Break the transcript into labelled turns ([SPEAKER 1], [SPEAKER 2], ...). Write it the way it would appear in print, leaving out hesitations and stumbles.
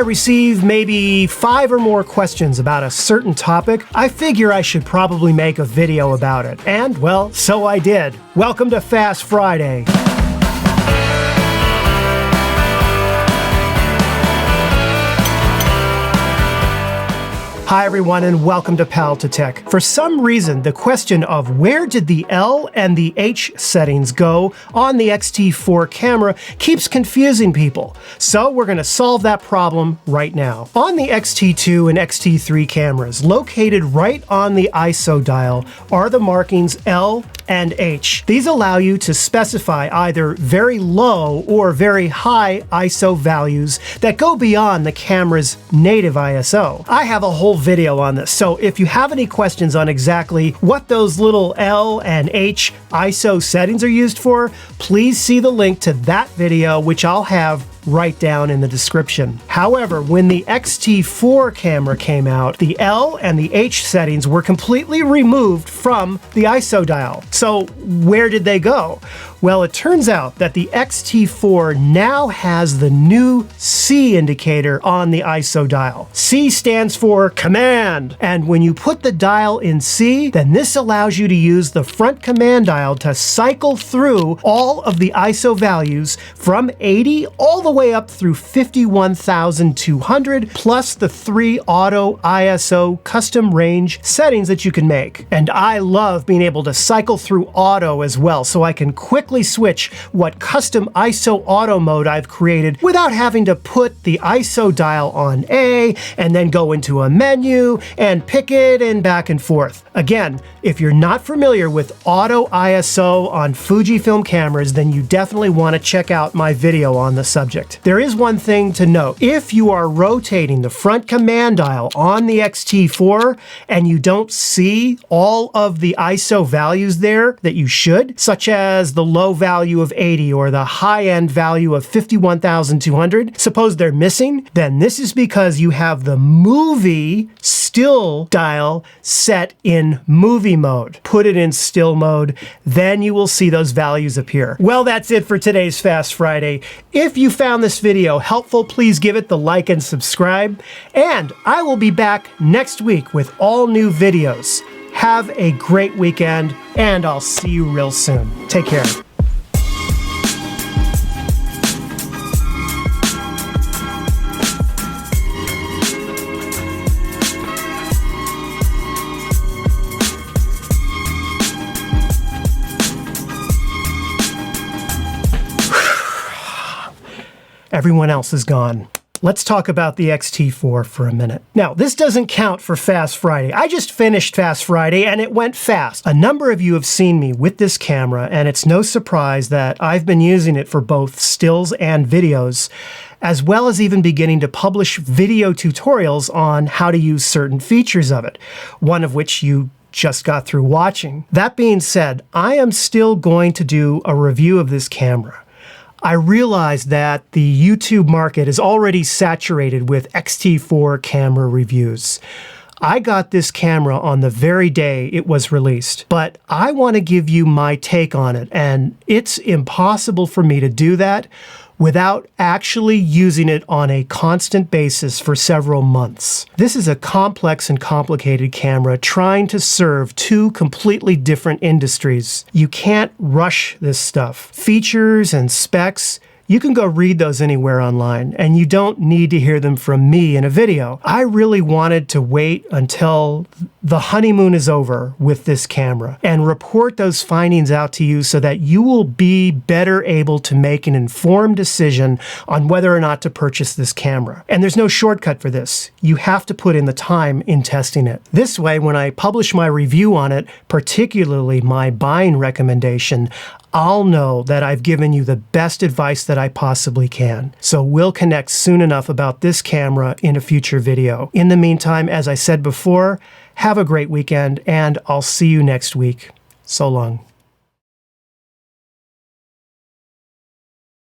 [SPEAKER 1] receive maybe 5 or more questions about a certain topic, I figure I should probably make a video about it. And, well, so I did. Welcome to Fast Friday. Hi everyone and welcome to Pal to Tech. For some reason, the question of where did the L and the H settings go on the XT4 camera keeps confusing people. So we're going to solve that problem right now. On the XT2 and XT3 cameras, located right on the ISO dial, are the markings L and H. These allow you to specify either very low or very high ISO values that go beyond the camera's native ISO. I have a whole video on this, so if you have any questions on exactly what those little L and H ISO settings are used for, please see the link to that video, which I'll have right down in the description. However, when the XT4 camera came out, the L and the H settings were completely removed from the ISO dial. So where did they go? Well, it turns out that the XT4 now has the new C indicator on the ISO dial. C stands for command, and when you put the dial in C, then this allows you to use the front command dial to cycle through all of the ISO values from 80 all the way up through 51,200, plus the 3 auto ISO custom range settings that you can make. And I love being able to cycle through auto as well, so I can quickly switch what custom ISO auto mode I've created without having to put the ISO dial on A and then go into a menu and pick it and back and forth. Again, if you're not familiar with auto ISO on Fujifilm cameras, then you definitely want to check out my video on the subject. There is one thing to note. If you are rotating the front command dial on the XT4 and you don't see all of the ISO values there that you should, such as the low value of 80 or the high-end value of 51,200, suppose they're missing, then this is because you have the movie still dial set in movie mode. Put it in still mode, then you will see those values appear. Well, that's it for today's Fast Friday. If you found this video helpful, please give it the like and subscribe, and I will be back next week with all new videos. Have a great weekend, and I'll see you real soon. Take care. Everyone else is gone. Let's talk about the XT4 for a minute. Now, this doesn't count for Fast Friday. I just finished Fast Friday and it went fast. A number of you have seen me with this camera, and it's no surprise that I've been using it for both stills and videos, as well as even beginning to publish video tutorials on how to use certain features of it, one of which you just got through watching. That being said, I am still going to do a review of this camera. I realize that the YouTube market is already saturated with XT4 camera reviews. I got this camera on the very day it was released, but I want to give you my take on it, and it's impossible for me to do that without actually using it on a constant basis for several months. This is a complex and complicated camera trying to serve 2 completely different industries. You can't rush this stuff. Features and specs, you can go read those anywhere online, and you don't need to hear them from me in a video. I really wanted to wait until the honeymoon is over with this camera and report those findings out to you so that you will be better able to make an informed decision on whether or not to purchase this camera. And there's no shortcut for this. You have to put in the time in testing it. This way, when I publish my review on it, particularly my buying recommendation, I'll know that I've given you the best advice that I possibly can. So we'll connect soon enough about this camera in a future video. In the meantime, as I said before, have a great weekend, and I'll see you next week. So long.